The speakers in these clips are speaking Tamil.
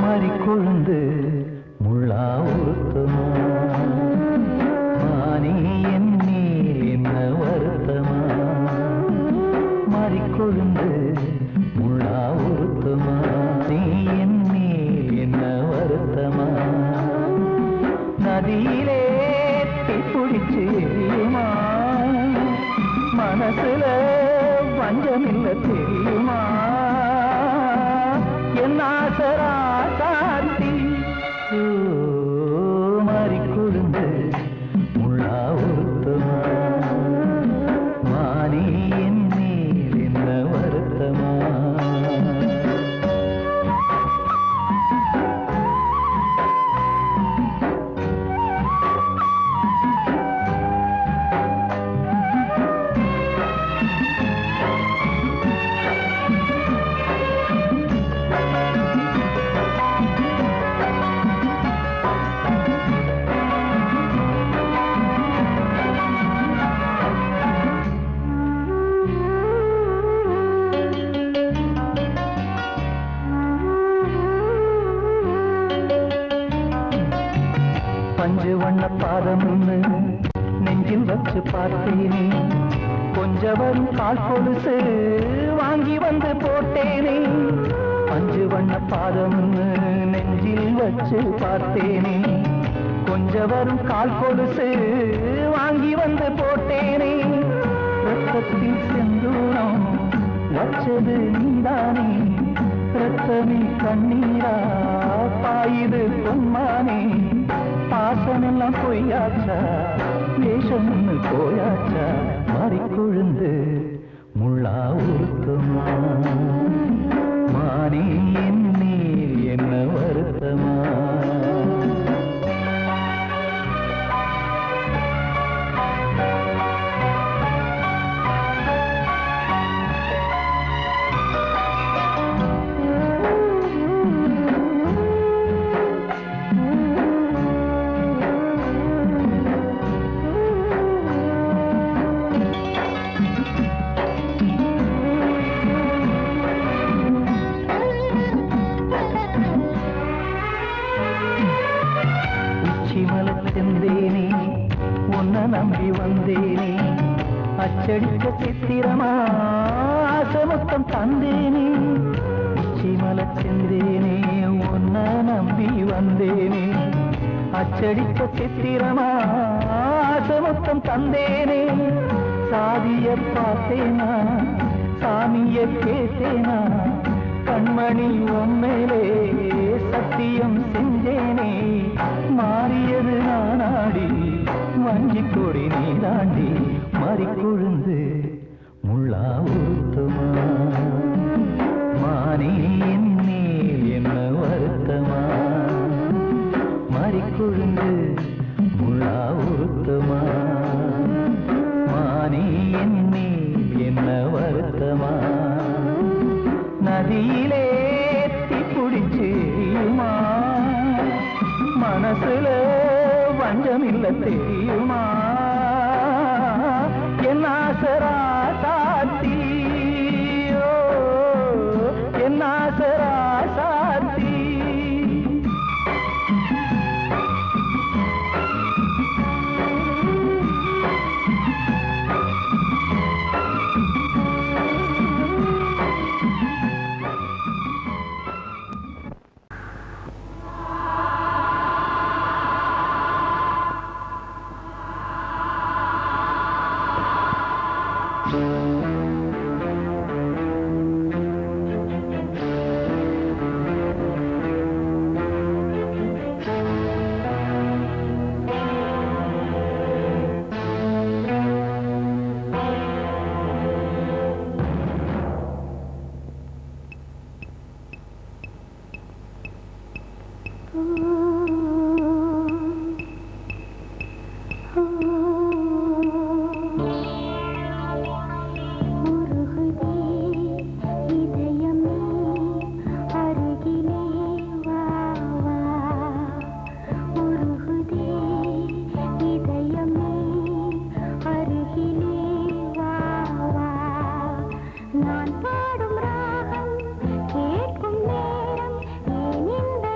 மறிக்கொழுந்து முள்ளா உறுத்தமா மானே என் மேல் என்ன வருத்தமா மறிக்கொழுந்து முள்ளா உறுத்தமா நீ என் மேல் என்ன வருத்தமா நதியிலே தீப்பிடிச்சு எரியுமா மனசுல வஞ்சமில்ல தெரியுமா என் ஆசரா சாந்தி மாறிக்கொழுந்து முள்ளா உறுத்தமா மானே என் மேல் என்ன வருத்தமா பஞ்சு வண்ண பாதம்னு நெஞ்சில் வச்சு பார்த்தேனே கொஞ்சம் வரும் கால் கொலுசு வாங்கி வந்து போட்டேனே பஞ்சு வண்ண பாதம்னு நெஞ்சில் வச்சு பார்த்தேனே கொஞ்சம் வரும் கால் கொலுசு வாங்கி வந்து போட்டேனே ரத்தத்தில் செந்தூரம் வச்சது நீதானே ரத்தமே கண்ணீரா பாயுது பொன்மானே பாசமெல்லாம் பொய்யாச்சா வேஷம்னு போயாச்சா மாறிக்கொழுந்து முள்ளா உறுத்தமா மானே என் மேல் என்ன வருத்தமா செந்தேனே உன்னை நம்பி வந்தேனே அச்சடிக்க சித்திரமா ஆசமொத்தம் தந்தேனே உச்சிமல செந்தேனே உன்னை நம்பி வந்தேனே அச்சடிக்க சித்திரமா ஆசமொத்தம் தந்தேனே சாதிய பார்த்தேனா சாமிய கேட்டேனா கண்மணி உம்மேலே சத்தியம் செஞ்சேனே மாறியது நானாடி வஞ்சி கொடி நீ தாண்டி மறிக்கொழுந்து முள்ளா உறுத்தமா மானே என் மேல் என்ன வருத்தமா மறிக்கொழுந்து முள்ளா உறுத்தமா மானே என் மேல் என்ன வருத்தமா நதியிலே தீப்பிடிச்சு எரியுமா மனசுல வஞ்சமில்ல தெரியுமா என் ஆசரா சாத்தி என் ஆசரா சாத்தி நான் பாடும் ராகம் கேட்கும் நேரம் ஏன் இந்த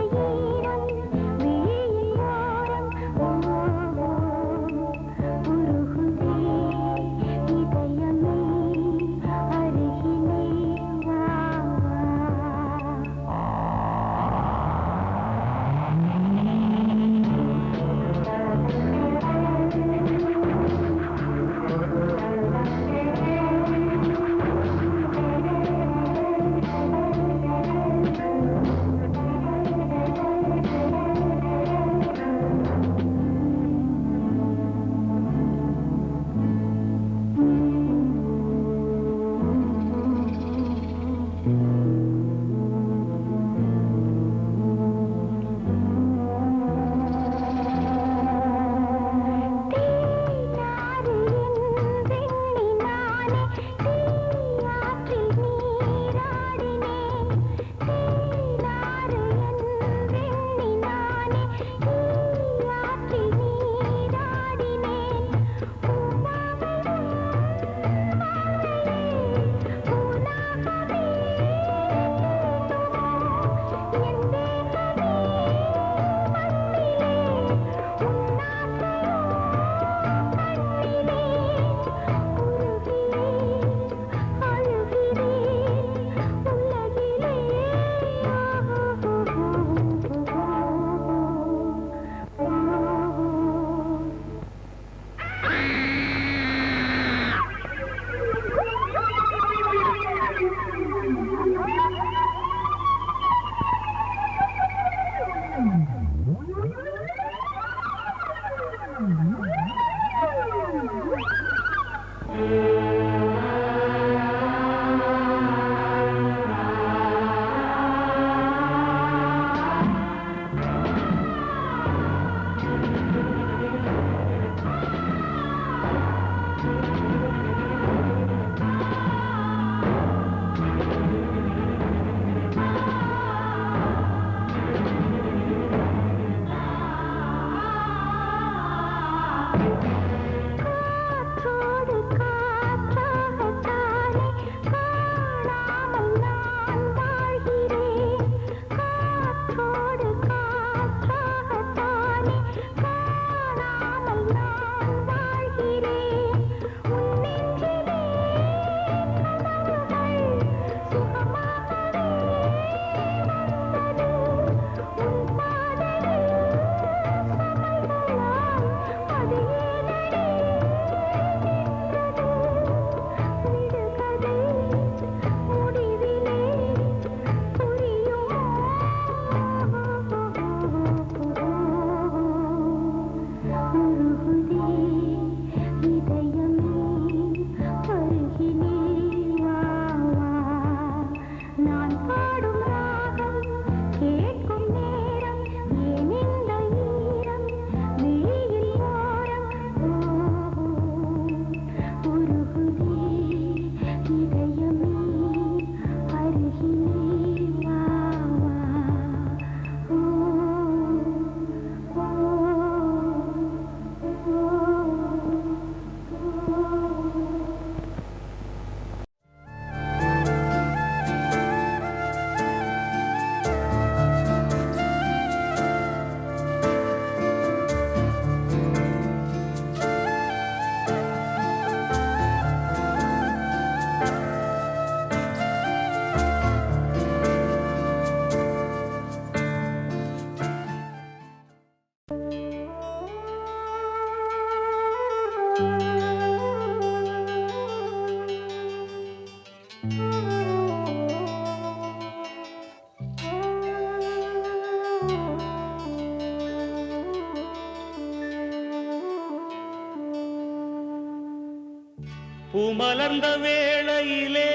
பூமலர்ந்த வேளையிலே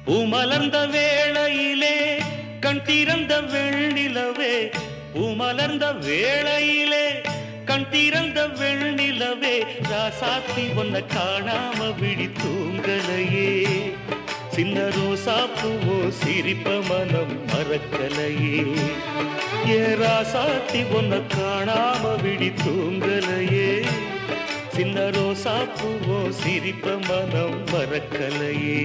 பூமலர்ந்த வேளையிலே கண் திறந்த வெண்ணிலவே பூமலர்ந்த வேளையிலே கண் திறந்த வெண்ணிலவே ராசாத்தி ஒன்ன காணாம விழி தூங்கலையே சின்ன ரோசா பூவோ சிரிப்ப மனம் மறக்கலையே ஏ ராசாத்தி ஒன்ன காணாம விழி தூங்கலையே சின்ன ரோசா பூவோ சிரிப்ப மனம் மறக்கலையே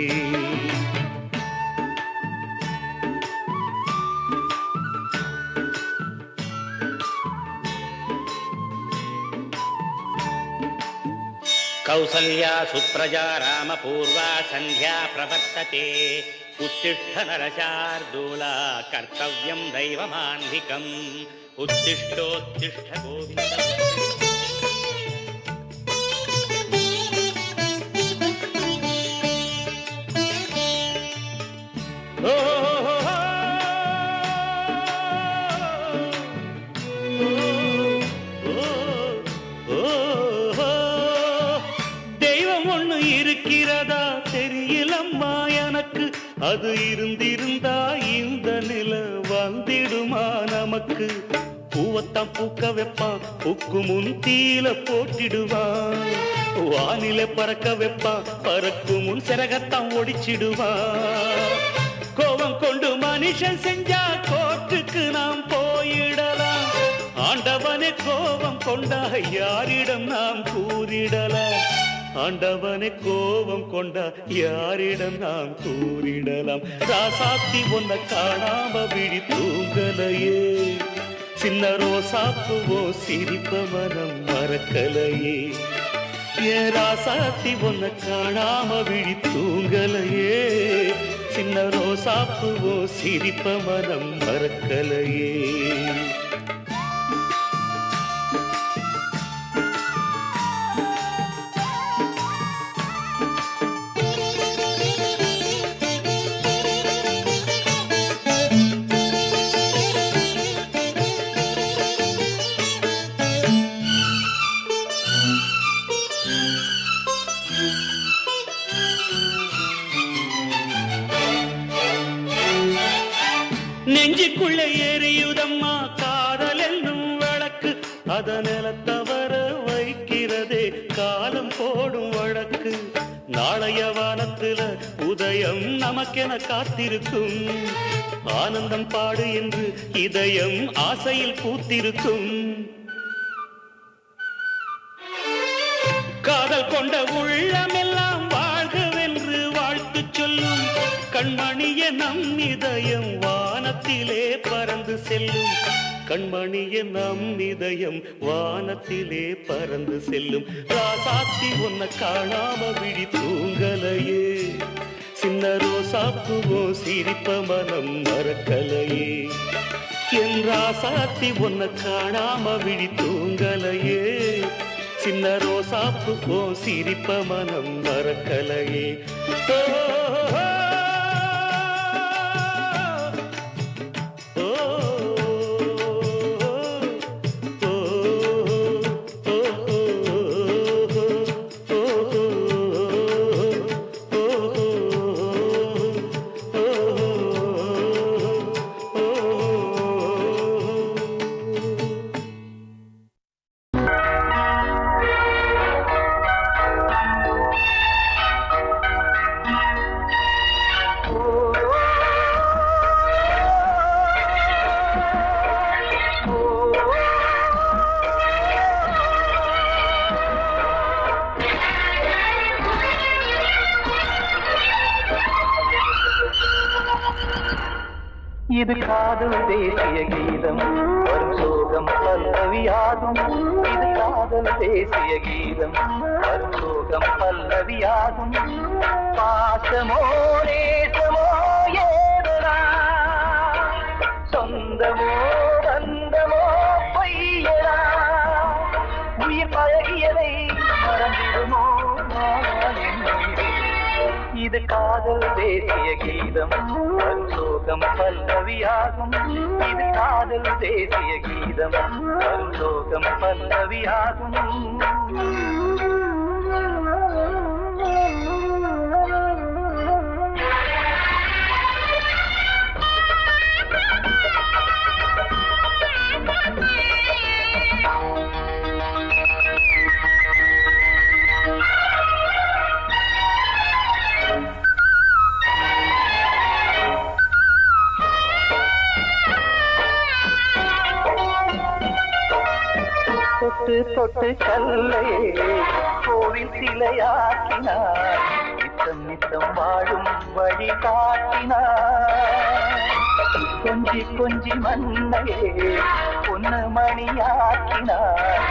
कौसल्या सुप्रजा रामपूर्वा संध्या प्रवर्तते उत्तिष्ठ नरशार्दूला कर्तव्यं दैवमान्धिकम् उत्तिष्ठोत्तिष्ठ गोविन्द இருக்கிறதா தெரியலம்மா எனக்கு அது இருந்திருந்தா இந்த நில வந்திடுமா நமக்கு பூவத்தான் பூக்க வைப்பான் பூக்கு முன் தீல போட்டிடுவான் வானில பறக்க வைப்பான் பறக்கும் முன் சிறகத்தான் ஒடிச்சிடுவான் கோபம் கொண்டு மனுஷன் செஞ்சா கோர்ட்டுக்கு நாம் போயிடலாம் ஆண்டவனே கோபம் கொண்டா யாரிடம் நாம் கூறிடலாம் ஆண்டவனை கோபம் கொண்டா யாரிடம் நாம் கூறிடலாம் ராசாத்தி ஒன்ன காணாம விழி தூங்கலையே சின்ன ரோசாப்புவோ சிரிப்ப மனம் மறக்கலையே ஏ ராசாத்தி ஒன்ன காணாம விழி தூங்கலையே சின்ன ரோசாப்புவோ சிரிப்ப மனம் மறக்கலையே நெஞ்சுக்குள்ளே எரியுதம்மா காதல் என்னும் வழக்கு அத நிலத்தவர வைக்கிறதே காலம் போடும் வழக்கு நாளைய வானத்துல உதயம் நமக்கென காத்திருக்கும் ஆனந்தம் பாடு என்று இதயம் ஆசையில் பூத்திருக்கும் காதல் கொண்ட உள்ளமெல்லாம் வாழ்கவென்று வாழ்த்து சொல்லும் கண்மணிய நம் இதயம் வானத்திலே பறந்து செல்லும் கண்மணிய நம் இதயம் வானத்திலே பறந்து செல்லும் ராசாத்தி ஒன்ன காணாம விழி தூங்கலையே சின்ன ரோசாப்புவோ சிரிப்ப மனம் மறக்கலையே என் ராசாத்தி ஒன்ன காணாம விழி தூங்கலையே சின்ன ரோசாப்புவோ சிரிப்ப மனம் மறக்கலையே இது காதல் தேசிய கீதம் வரும் சோகம் பல்லவியாகும். இது காதல் தேசிய கீதம் வரும் சோகம் பல்லவியாகும். பாசமோ நேசமோ ஏதனா சொந்தமோ பந்தமோ பொய்யனா உயிர் பழகியதை மறந்திடுமோ இது காதல் தேசிய கீதம் வரும் சோகம் பல்லவியாகும். இது காதல் தேசிய கீதம் வரும் சோகம் பல்லவியாகும். தொட்டு தொட்டு கல்லையே கோவில் சிலையாக்கினார். நித்தம் நித்தம் வாழும் வழி காட்டினார். கொஞ்சி கொஞ்சி மண்ணையே பொன்னு மணியாக்கினார்.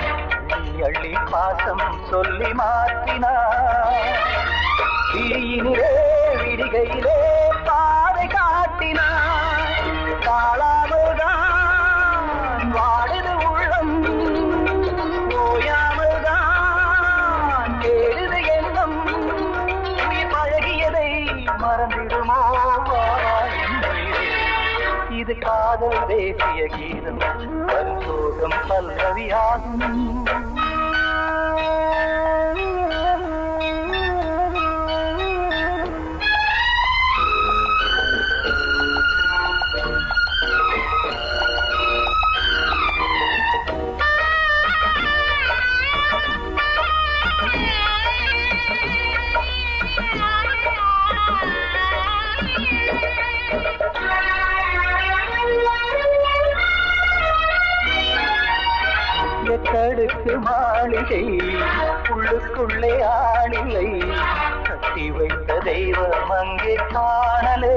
அள்ளி அள்ளி பாசம் சொல்லி மாற்றினார். விழியினிலே விடிகையிலே பாதை காட்டினார். காளாமல்தான் வாடுது உள்ளம் ஓயாமல்தான் கேடுது எண்ணம். உயிர் பழகியதை மறந்திடுமோ இது காதல் தேசிய கீதம் வரும் சோகம் பல்லவியாகும். எட்டடுக்கு மாளிகை உள்ளுக்குள்ளே ஆளில்லை. கட்டி வைத்த தெய்வம் அங்கே காணலே.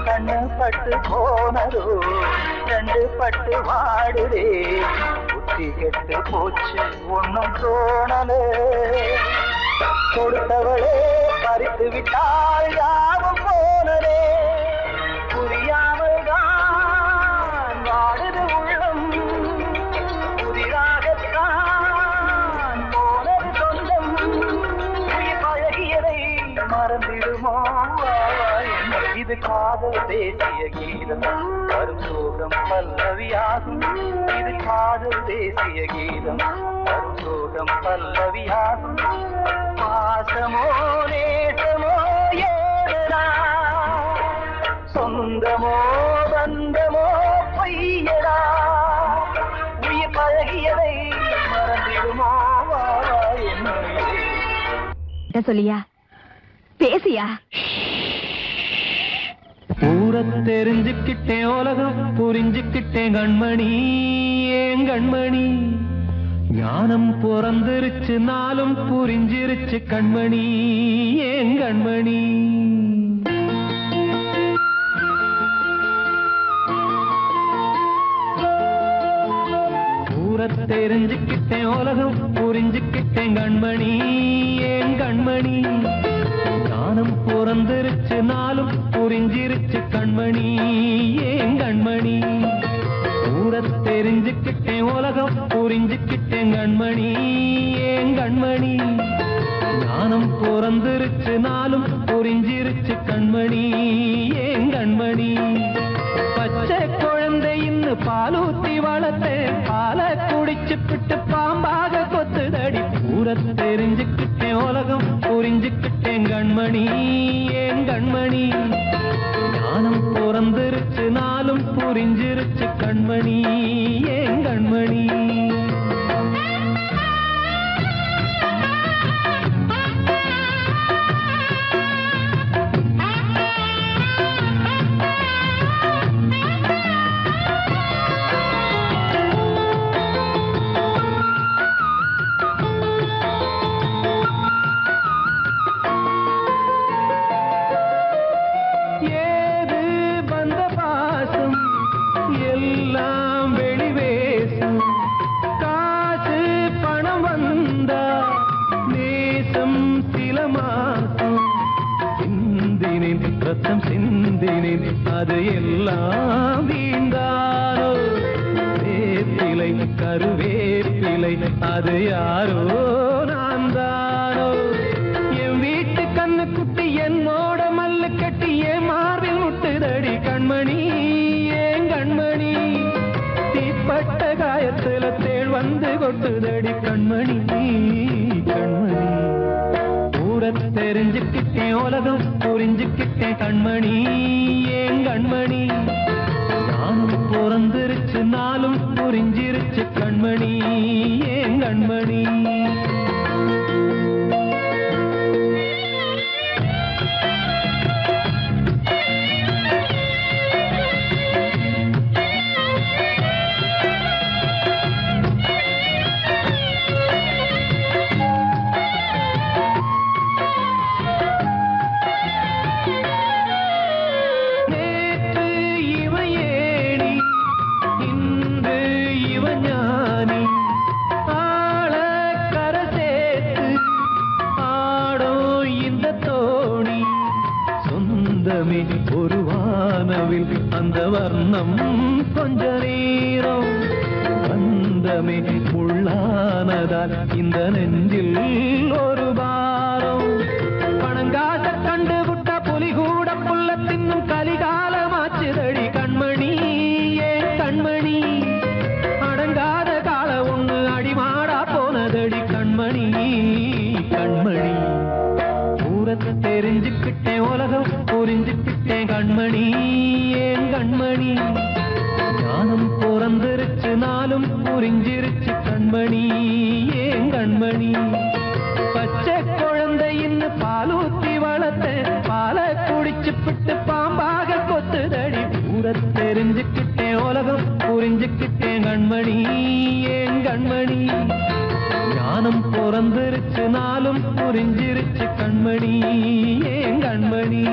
கண்ணு பட்டு போனதோ ரெண்டு பட்டு வாடுதே. புத்தி கெட்டு போச்சு ஒன்னும் தோணலே. கொடுத்தவளே பறித்து விட்டால் யாவும் போனதே. புரியாமல் தான் வாடுது உள்ளம். புதிராகத்தான் போனது சொந்தம். உயிர் பழகியதை மறந்திடுமோ இது காதல் தேசிய கீதம் வரும் சோகம் பல்லவியாகும். இது காதல் தேசிய கீதம் வரும் சோகம் பல்லவியாகும். பாசமோ நேசமோ ஏதனா சொந்தமோ பந்தமோ பொய்யடா உயிர் பழகியதை மறந்திடுமோ என்ன சொல்லியா பேசியா? ஊரை தெரிஞ்சுக்கிட்டேன் உலகம் புரிஞ்சுக்கிட்டேன் கண்மணி ஏன் கண்மணி. ஞானம் பிறந்திருச்சு நாளும் புரிஞ்சிருச்சு கண்மணி ஏன் கண்மணி. ஊரை தெரிஞ்சுக்கிட்டேன் உலகம் புரிஞ்சுக்கிட்டேன் கண்மணி ஏன் கண்மணி. ஞானம் பிறந்திருச்சு நாளும் புரிஞ்சிருச்சு கண்மணி ஏன் கண்மணி. ஊரை தெரிஞ்சுக்கிட்டேன் உலகம் புரிஞ்சுக்கிட்டேன் கண்மணி ஏன் கண்மணி. ஞானம் பிறந்திருச்சு நாளும் புரிஞ்சிருச்சு கண்மணி ஏன் கண்மணி. பச்சை குழந்தை இன்னும் பாலூத்தி வளர்த்தேன். பாலை குடிச்சு பிட்டு பாம்பாக கொத்துதடி. ஊரை தெரிஞ்சுக்கிட்டேன் உலகம் புரிஞ்சுக்கிட்டேன் கண்மணி ஏன் கண்மணி. ஞானம் பிறந்திருச்சு நாளும் புரிஞ்சிருச்சு கண்மணி ஏன் கண்மணி. எல்லாம் வெளிவேசும் காசு பணம் வந்தா நேசம் சில மாசம் சிந்தினேன் ரத்தம் சிந்தினேன் அது எல்லாம் வீண்டாரோ வேப்பிலை கருவேப்பிலை அது யாரோ நான் தானோ என் வீட்டு கண்ணு குட்டி என்னோட மல்லு கட்டி என் மார்பில் முட்டுதடி கண்மணி ஏன் கண்மணி தீப்பட்ட காயத்துல தேள் வந்து கொட்டுதடி கண்மணி கண்மணி ஊர தெரிஞ்சுக்கிட்டேன் உலகம் புரிஞ்சுக்கிட்டேன் கண்மணி ஏன் கண்மணி நானும் பிறந்திருச்சு நாளும் புரிஞ்சிருச்சு கண்மணி ஏன் கண்மணி ஒரு வானவில் அந்த வர்ணம் கொஞ்ச நேரம் பந்தமே முள்ளானதால் இந்த நெஞ்சில் ஒரு பாரம் பணங்காச கண்டு விட்ட புலி கூட புல்ல தின்னும் கலிகாலமாச்சுதடி கண்மணி ஏன் கண்மணி அடங்காத கால ஒண்ணு அடிமாடா போனதடி கண்மணி கண்மணி ஊரத்தை தெரிஞ்சுக்கிட்டேன் உலகம் புரிஞ்சுக்கிட்டேன் கண்மணி ஏன் கண்மணி ஞானம் பிறந்திருச்சு நாளும் புரிஞ்சிருச்சு கண்மணி ஏன் கண்மணி பச்சை குழந்தையின்னு பாலூத்தி வளர்த்த பாலை குடிச்சு பிட்டு பாம்பாக கொத்துதடி ஊரத்தை தெரிஞ்சுக்கிட்டேன் உலகம் புரிஞ்சுக்கிட்டேன் கண்மணி ஏன் கண்மணி ஞானம் பிறந்திருச்சு நாளும் புரிஞ்சிருச்சு கண்மணி ஏன் கண்மணி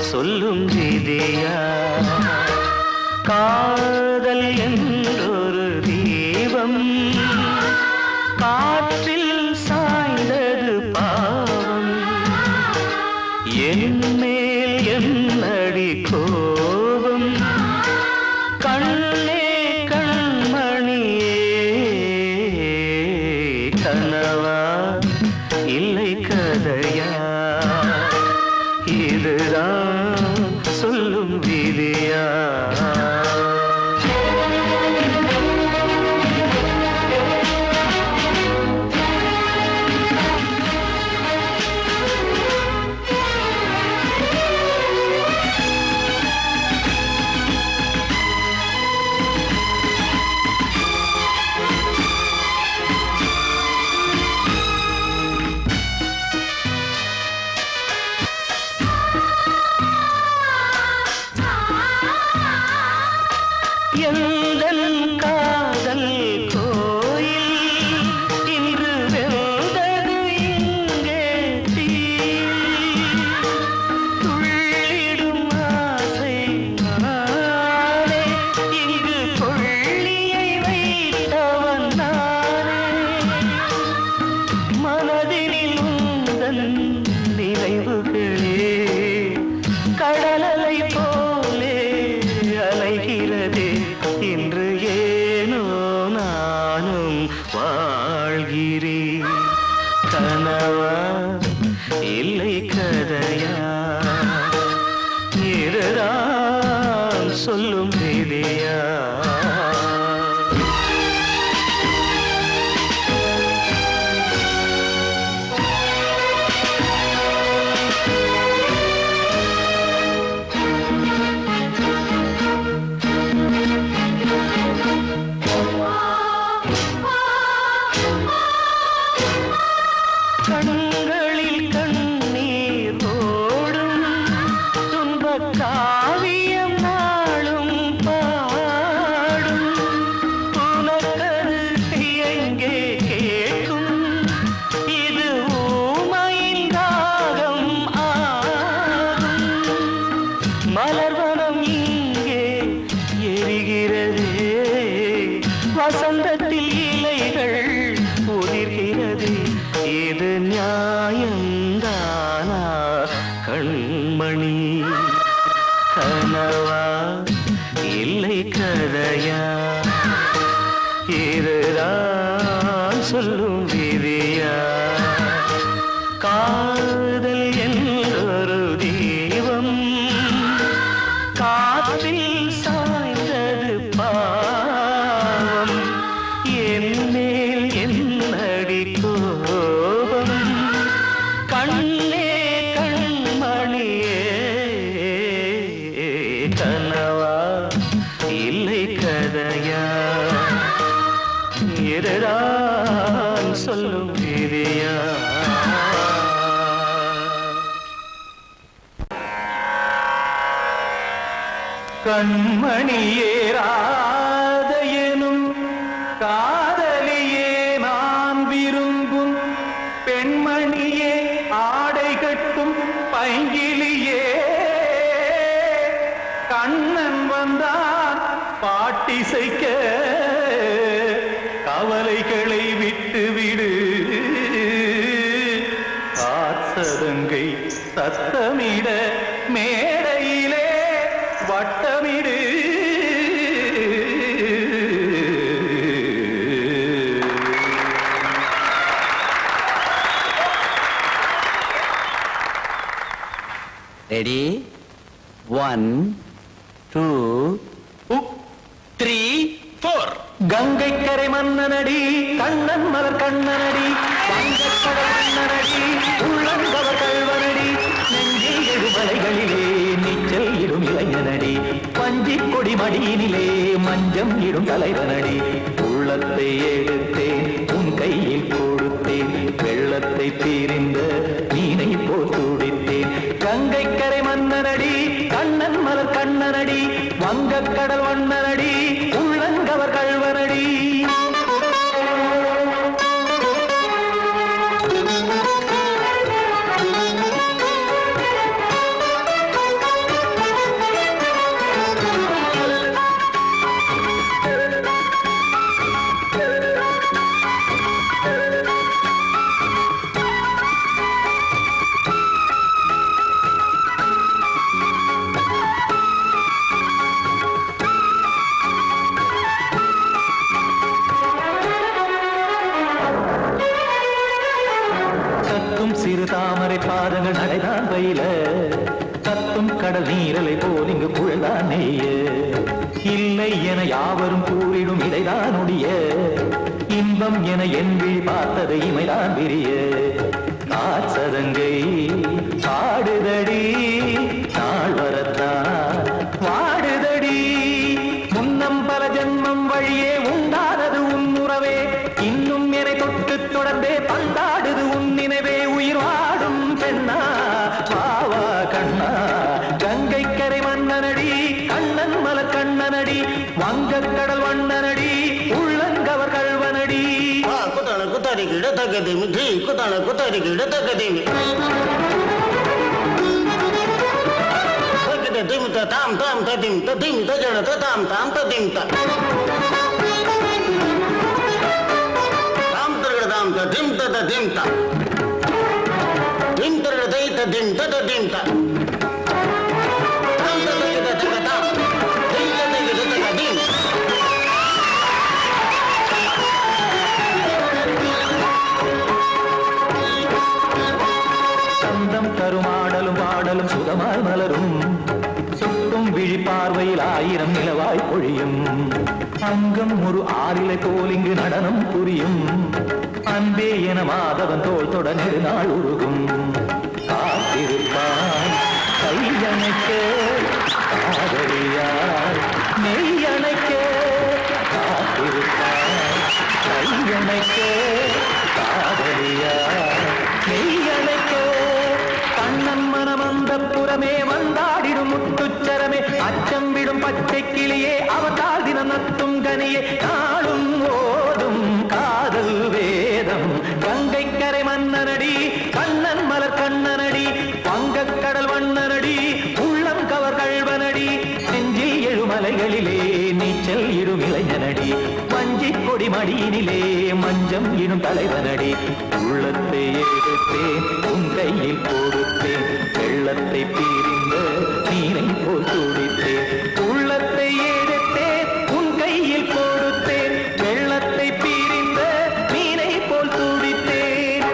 சொல்லும் விதியா காதல் என்றொரு தீபம் காற்றில் சாய்ந்தது பாவம் என் மேல் என்னடி கோபம் கண்ணே கண்மணியே கனவா இல்லை கதையா இதுதான் சொல்லும் விதியா கனவா இல்லை கதையா இதுதான் சொல்லும் விதியா கண்களில் கண்ணீர் ஓடும் துன்பக் காவியம் நாளும் பாடும் உனக்கது எங்கே கேட்கும் இது ஊமையின் ராகம் ஆகும் மலர்வனம் இங்கே எரிகிறதே வசந்தத்தில் இலைகள் உதிர்கிறது இது நியாயந்தானா கண்மணி கனவா இல்லை கதையா இதுதான் சொல்லும் விதியா காதல் என்றொரு தீபம் காற்றில் சாய்ந்தது பாவம் என் மேல் என்னடி கோபம் கண்ணே கண்மணியே கனவா இல்லை கதையா இதுதான் சொல்லும் விதியா கண்மணியே ராத எனும் காதலியே நான் விரும்பும் பெண்மணியே ஆடை கட்டும் பைங்கிலியே கண்ணன் வந்தான் பாட்டிசைக்க கவலைகளை விட்டு விடு காத்ததங்கை சத்தமிட மேடையிலே வட்டமிடு ரெடி 1 2 3 4 கங்கை கரை மன்னனடி கண்ணன் மலர் கண்ணனடி வங்கக்கடல் மன்னனடி உள்ளங்கவர் கல்வனடி நெஞ்சில் எழுமலைகளிலே நீச்சல் இடும் இளைஞனடி பஞ்சிக் கொடி மடியினிலே மஞ்சம் இடும் தலைவனடி உள்ளத்தை எடுத்தேன் உன் கையில் கொடுத்தேன் வெள்ளத்தை தீரிந்த மீனை போல் துடித்தேன் கங்கை கரை மன்னனடி கண்ணன் மலர் கண்ணனடி வங்கக்கடல் வண்ணனடி உள்ளங்கவர் கல்வனடி சிறு தாமரை பாதங்கள் நடைதான் பயில கத்தும் கடல் நீரலை போல் இங்கு புழல்தான் நெய்ய இல்லை என யாவரும் கூறிடும் இடைதான் ஒடிய இன்பம் என என் விழி பார்த்தது இமைதான் விரிய காச்சதங்கை பாடுதடி நாள் வரத்தான் வாடுதடி முன்னம் பல ஜென்மம் வழியே உண்டானது உன் உறவே இன்னும் என்னை தொட்டு தொடர்ந்தே பந்தாடுது உன் நினைவே உயிர் வாடும் பெண்ணா பாவா கண்ணா கங்கை கரை மன்னனடி கண்ணன் மலர் கண்ணனடி வங்கக்கடல் வண்ணனடி உள்ளங்கவர் கல்வனடி குத்தான குத்தாரிக்கு இடத்தக்கதேமி குத்தான குத்தாரிக்கு இடத்தக்கதேமி திமுத்த தாம் தாம் ததிம் ததிம் தஜட தாம் தாம் ததிம் தாம் தாம் ததிம் ததிம் தாம் திம் தரட தை ததிம் ததிம் தாம் தாம் ததிம் ததிம் தாம் திம் ததிம் ததிம் சந்தம் தருமாடலும் பாடலும் சுகமாய் மலரும் சுட்டும் விழி பார்வையில் ஆயிரம் நிலவாய் பொழியும் அங்கம் ஒரு ஆறிலை போல் இங்கு நடனம் புரியும் அன்பே என மாதவன் தோள் தொட நெடுநாள் உருகும் காத்திருப்பான் கையணைக்க காதலியார் நெய்யணைக்க காத்திருப்பான் கையணைக்க காதலியார் என்னிலே மஞ்சம் எனும் தலைவனடி உள்ளத்தை எடுத்தேன் உன் கையில் கொடுத்தேன் வெள்ளத்தை பிரிந்த நீரை போல் துடித்தேன் உள்ளத்தை எடுத்தேன் உன் கையில் கொடுத்தேன் வெள்ளத்தை பிரிந்த நீரை போல் துடித்தேன்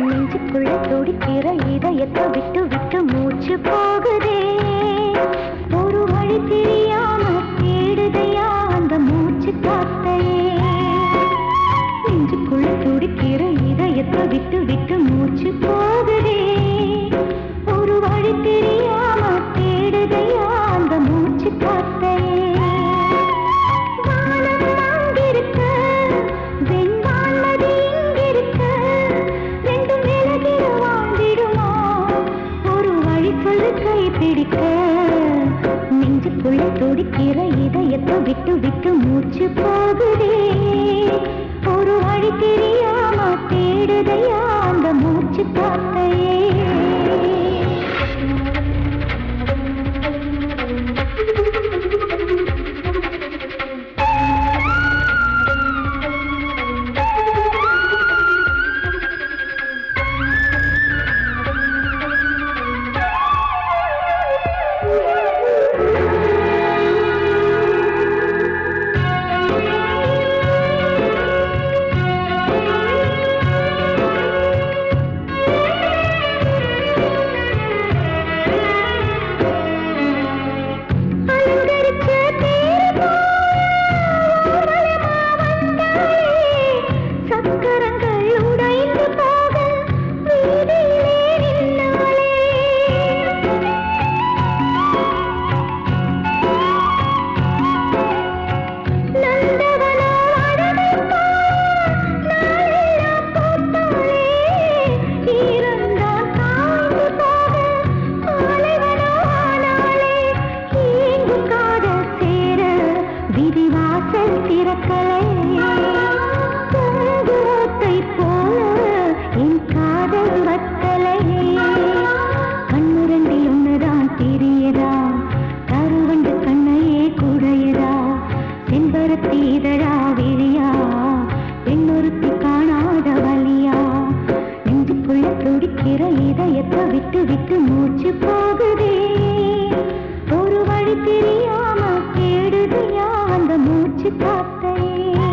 நெஞ்சுக்குள்ள துடிக்கிற இதயத்தை விட்டு விட்டு மூச்சு போகுதே ஒரு வழி தெரியாம தேடுதையா அந்த மூச்சு காத்தையே நெஞ்சுக்குள்ள துடிக்கிற இதயத்தை விட்டு விட்டு மூச்சு போகுதே ஒரு வழி தெரியாம தேடுதையா அந்த மூச்சு காத்தையே நெஞ்சுக்குள்ள துடிக்கிற இதயத்தை விட்டு விட்டு மூச்சு போகுதே ஒரு வழி தெரியாம தேடுதையா அந்த மூச்சு காத்தையே இதயத்தை விட்டு விட்டு மூச்சு போகுதே ஒரு வழி தெரியாம தேடுதையா அந்த மூச்சு காத்தையே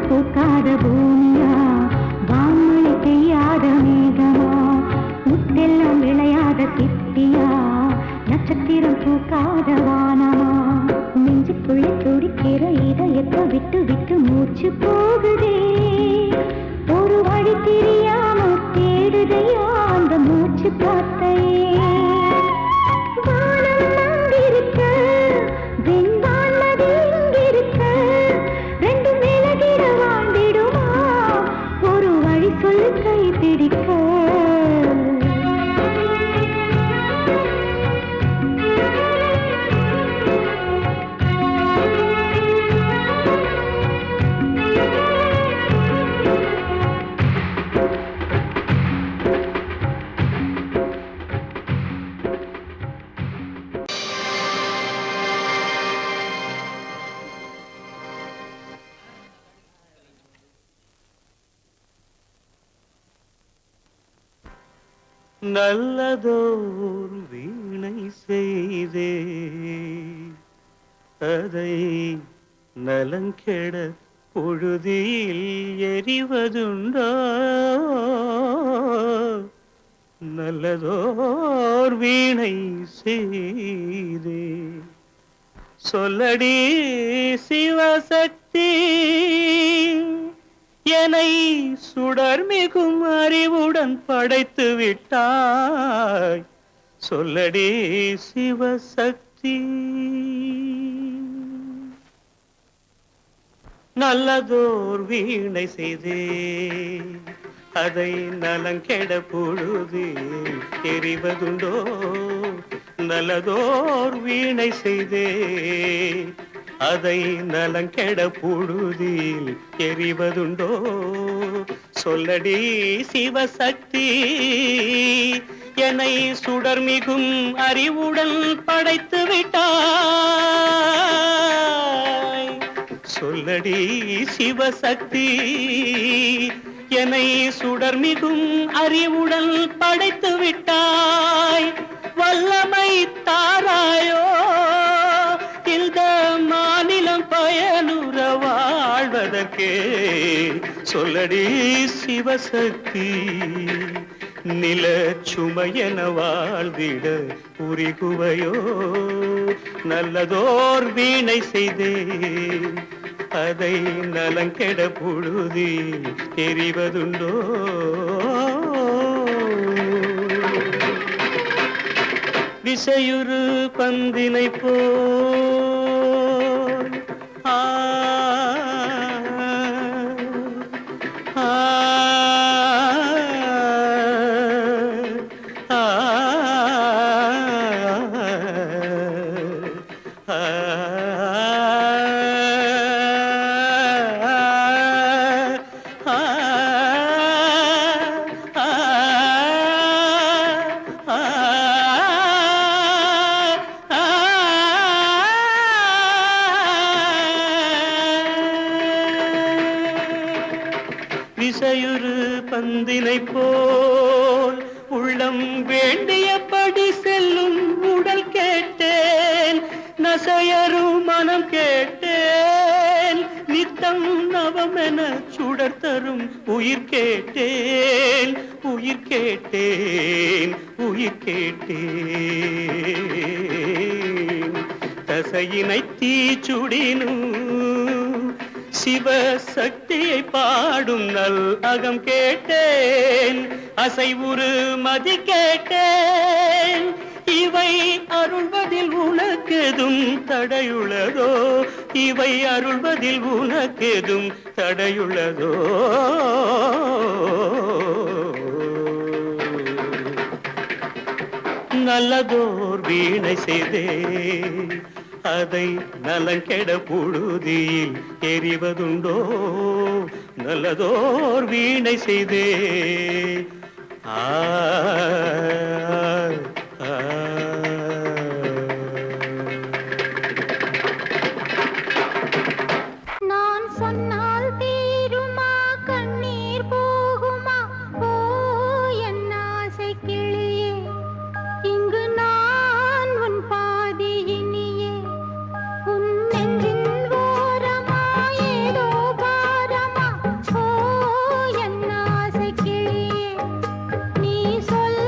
பூக்காத பூமியா வான்மழை பெய்யா சிப்பியா நட்சத்திரம் பூக்காத வானமா நெஞ்சுக்குள்ளே துடிக்கிற இதயத்தை விட்டு விட்டு மூச்சு போகுதே ஒரு வழி தெரியாம தேடுதையா அந்த மூச்சு காத்தையே வானம் அங்கிருக்க வெண்பான் நதி இங்கிருக்க ரெண்டு மேலகிட வாழ்ந்திடுமா ஒரு வழி சொல்லு கை பிடிக்க நல்லதோர் வீணை செய்தே அதை நலங்கெட பொழுதில் எறிவதுண்டோ நல்லதோர் வீணை செய்தே சொல்லடி சிவசக்தி என்னை சுடர் மிகும் அறிவுடன் படைத்து விட்டாய் சொல்லடி சிவசக்தி நல்லதோர் வீணை செய்தே அதை நலங்கெட பொழுது எறிவதுண்டோ நல்லதோர் வீணை செய்தே அதை நலங்கெட பொழுதில் எறிவதுண்டோ சொல்லடி சிவசக்தி என்னை சுடர் மிகும் அறிவுடன் படைத்து விட்டாய் சொல்லடி சிவசக்தி என்னை சுடர் மிகும் அறிவுடன் படைத்து விட்டாய் வல்லமை தாராயோ இந்த மாநிலம் பயனுற வாழ்வதற்கே சொல்லடி சிவசக்தி நில சுமையென வாழ்ந்திட உரிகுவையோ நல்லதோர் வீணை செய்தே அதை நலங்கெட பொழுதில் எறிவதுண்டோ விசையுறு பந்தினை போல் ஆ ஆ விசையுறு பந்தினை போல் உள்ளம் வேண்டியபடி செல்லும் உடல் கேட்டேன் நசையரும் மனம் கேட்டேன் நித்தம் நவமென சுடர் தரும் உயிர் கேட்டேன் உயிர் கேட்டேன் உயிர் கேட்டேன் தசையினை தீச்சுடினும் சிவசக்தியை பாடும் நல் அகம் கேட்டேன் அசைவுறு மதி கேட்டேன் இவை அருள்வதில் உனக்கெதும் தடையுள்ளதோ இவை அருள்வதில் உனக்கெதும் தடையுள்ளதோ நல்லதோர் வீணை செய்தே அதை நலங்கெட பொழுதில் எறிவதுண்டோ நல்லதோர் வீணை செய்தே ஆ நான் சொன்னால் தீருமா கண்ணீர் போகுமா ஓ என் ஆசை கிளியே இங்கு நான் உன் பாதி இனியே உன் நெஞ்சின் ஓரமா ஏதோ பாரமா ஓ என் ஆசை கிளியே நீ சொல்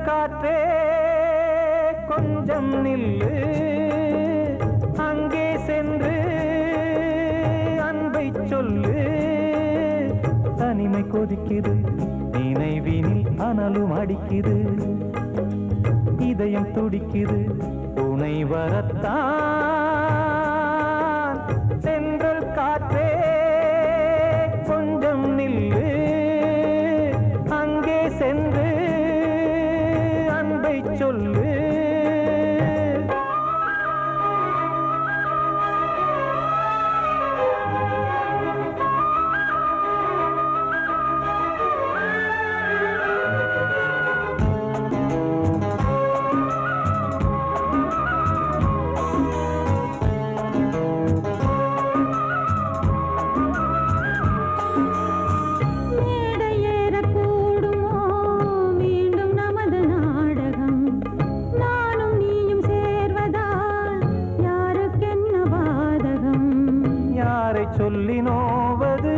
காற்றே கொஞ்சம் நில்லு, அங்கே சென்று அன்பை சொல்லு. தனிமை கொதிக்குது, நினைவினில் அனலும் அடிக்குது, இதயம் துடிக்குது, துணை வரத்தான். சென்றல் காற்றே கொஞ்சம் நில்லு, அங்கே சென்று சொல்லு. சொல்லி நோவது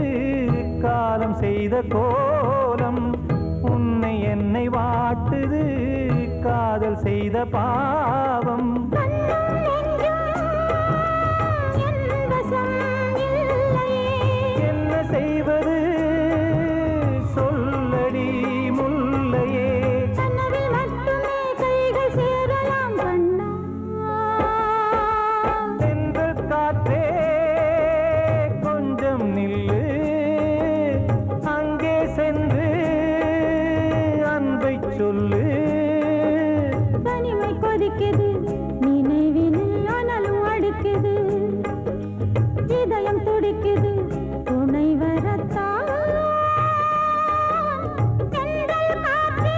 காலம் செய்த கோலம், உன்னை என்னை வாட்டுது காதல் செய்த பாவம். என்ன செய்வது சொல்லடி முல்லையே, சென்று காற்றே நில்லு, அங்கே சென்று அன்பை சொல்லு. தனிமை கொதிக்குது, நினைவினில் அனலும் அடிக்குது, இதயம் துடிக்குது, துணை வரத்தான். சென்றல் காற்றே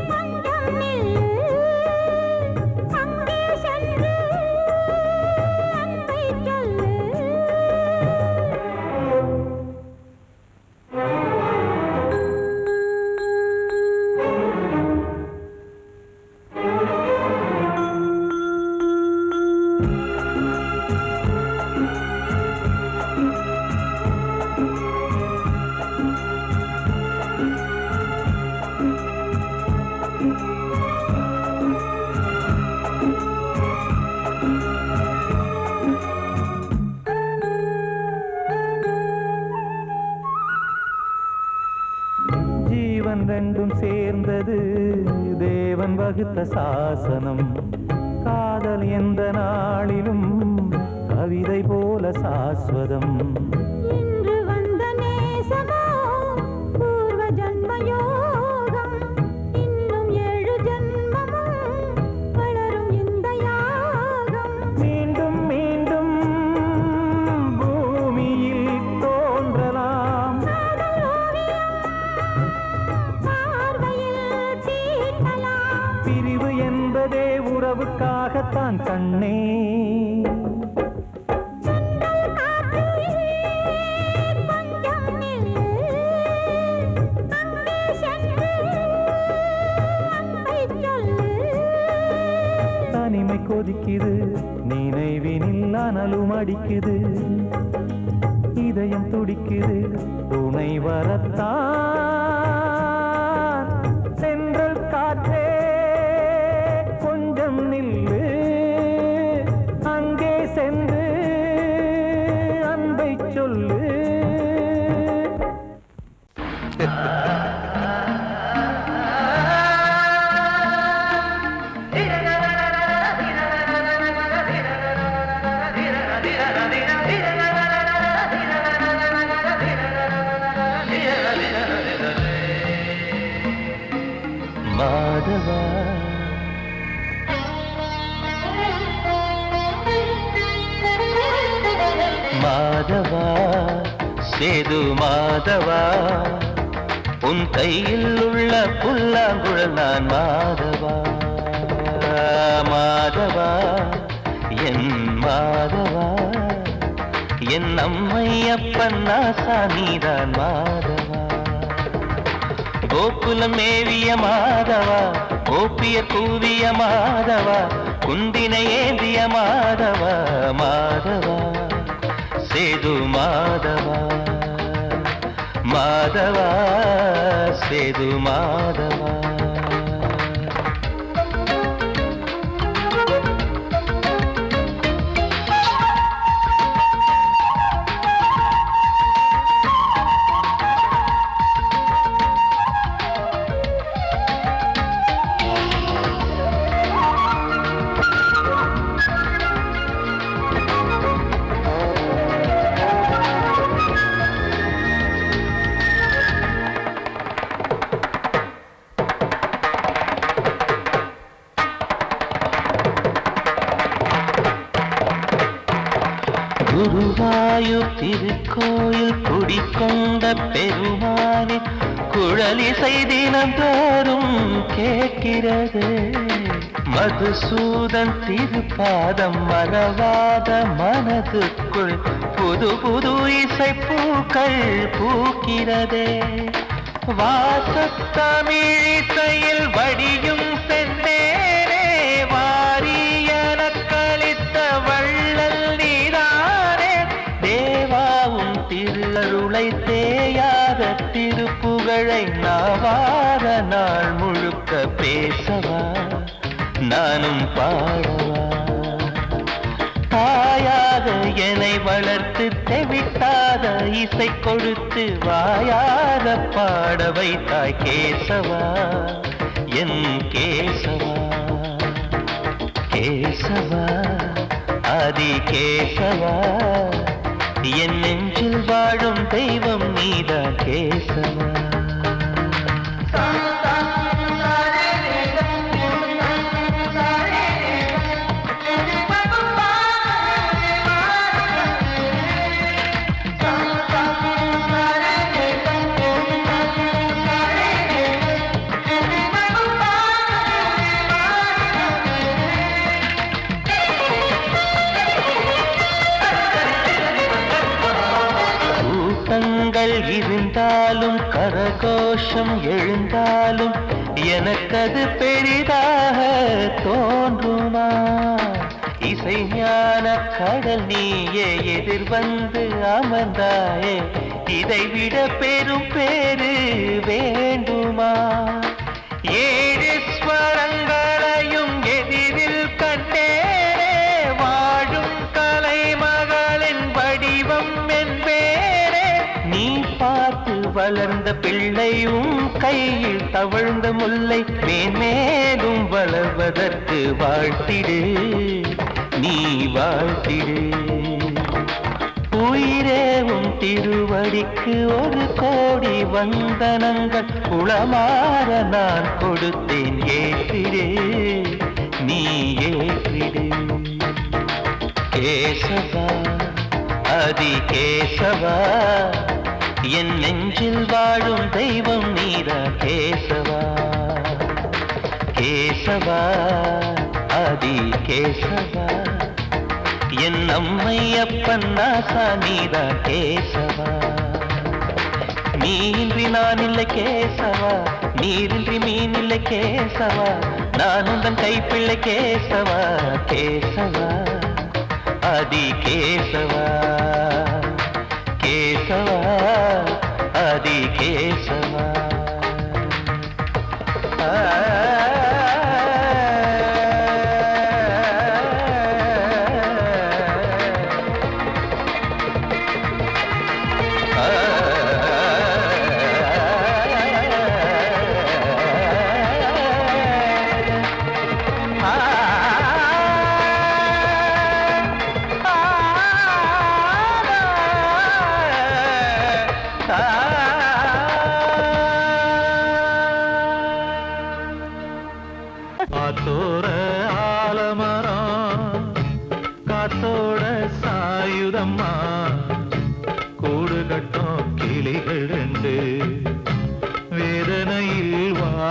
கொஞ்சம் நில்லு, அங்கே சென்று அன்பை சொல்லு. ஜீவன் ரெண்டும் சேர்ந்தது தேவன் வகுத்த சாசனம், காதல் எந்த நாளிலும் கவிதை போல சாஸ்வதம். இன்று வந்த நேசமோ பூர்வ ஜன்ம யோகம், இன்னும் 7 ஜன்மமும் வளரும் இந்த யாகம். மீண்டும் மீண்டும் பூமியில் தோன்றலாம், பிரிவு என்பதே உறவுக்காகத்தான் கண்ணே. தனிமை கொதிக்குது, நினைவினில் அனலும் அடிக்குது, இதயம் துடிக்குது, துணை வரத்தான். சென்றல் காற்றே கொஞ்சம் நில்லு, அங்கே சென்று அன்பை சொல்லு. மாதவா மாதவா சேது மாதவா, உன் கையில் உள்ள புல்லாங்குழல் நான் மாதவா மாதவா என் மாதவா என் அம்மையப்பன் நாசா நீதான் மாதவா கோகுலம் மேவிய மாதவா கோப்பிய கூவிய மாதவா குந்தினை ஏந்திய மாதவா மாதவா சேது மாதவா மாதவா சேது மாதவா குருவாயூர் திருக்கோயில் குடிக்கொண்ட பெருமானே குழலிசை தினந்தோறும் கேட்கிறது மதுசூதன் திருப்பாதம் மறவாத மனதுக்குள் புது புது இசை பூக்கள் பூக்கிறதே வாசத்தமிழிசையில் வடியும் செந்தேனே வாரியன கழித்த வள்ளல் நீதானே தேவாவும் திருஅருளை தேயாத திருப்புகழை நாவார நாள் முழுக்க பேசவா நானும் பாடவா தாயாக என்னை வளர்த்து தெவிட்டாத இசை கொடுத்து வாயாத பாட வைத்தாய் கேசவா என் கேசவா கேசவா ஆதி கேசவா என் நெஞ்சில் வாழும் தெய்வம் நீதான் கேசவா இருந்தாலும் கரகோஷம் எழுந்தாலும் எனக்கது பெரிதாக தோன்றுமா இசை ஞான கடல் நீயே எதிர்வந்து அமர்ந்தாயே இதைவிட பெரும் பேரு வேண்டுமா ஏழு ஸ்வரங்களையும் எதிரில் கண்டேனே வாழும் கலைமகளின் வடிவம் என்பேனே நீ பார்த்து வளர்ந்த பிள்ளையும் கையில் தவழ்ந்த முல்லை மேன்மேலும் வளர்வதற்கு வாழ்த்திடு நீ வாழ்த்திடு உயிரேவும் திருவடிக்கு ஒரு கோடி வந்தனங்கள் உளமாற நான் கொடுத்தேன் ஏற்றிடு நீ ஏற்றிடு கேசவா அதி கேசவா என் நெஞ்சில் வாழும் தெய்வம் நீதா கேசவா கேசவா அதி கேசவா என் அம்மையப்பன் நாசா நீதா கேசவா நீன்றி நான் இல்லை கேசவா நீரின்றி மீன் இல்லை கேசவா நான் உந்தன் கைப்பிள்ளை கேசவா கேசவா ஆதி கேசவா கேசவா ஆதி கேசவா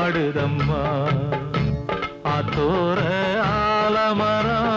வாடுதம்மா ஆத்தோர ஆலமரம்.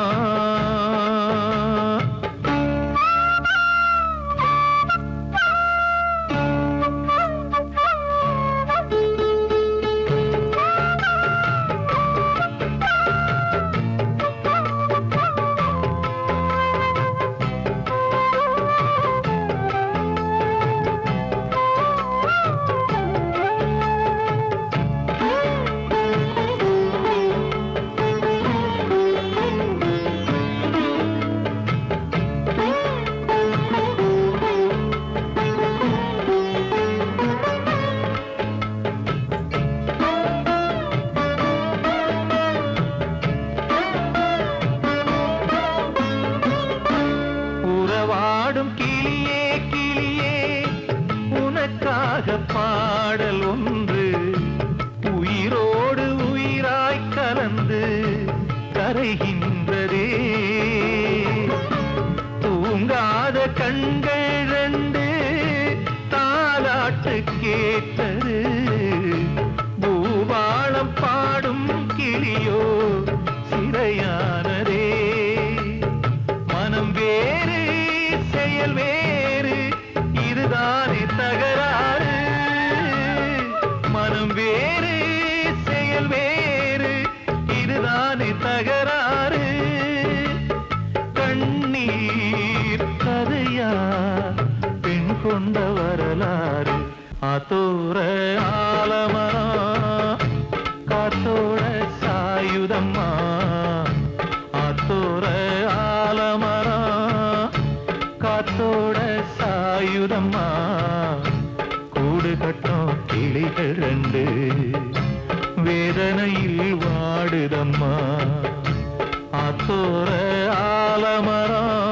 உறவாடும் கிளியே கிளியே உனக்காக பாடல் ஒன்று உயிரோடு உயிராய் கலந்து கரைகின்றதே. தூங்காத கண்கள் ரெண்டு தாலாட்டு கேட்டது. பூபாளம் பாடும் கிளியோ சிறையானதே. மனம் வேறு செயல் வேறு இதுதானே தகராறு. மனம் வேறு செயல் வேறு இதுதானே தகராறு. கண்ணீர் கதையா பெண் கொண்ட வரலாறு. ஆத்தோர ஆலமரம் காத்தோட சாயுதம்மா ஆத்தோர ஆலமரம் காத்தோட சாயுதம்மா. கூடு கட்டும் கிளிகள் ரெண்டு வேதனையில் வாடுதம்மா ஆத்தோர ஆலமரம்.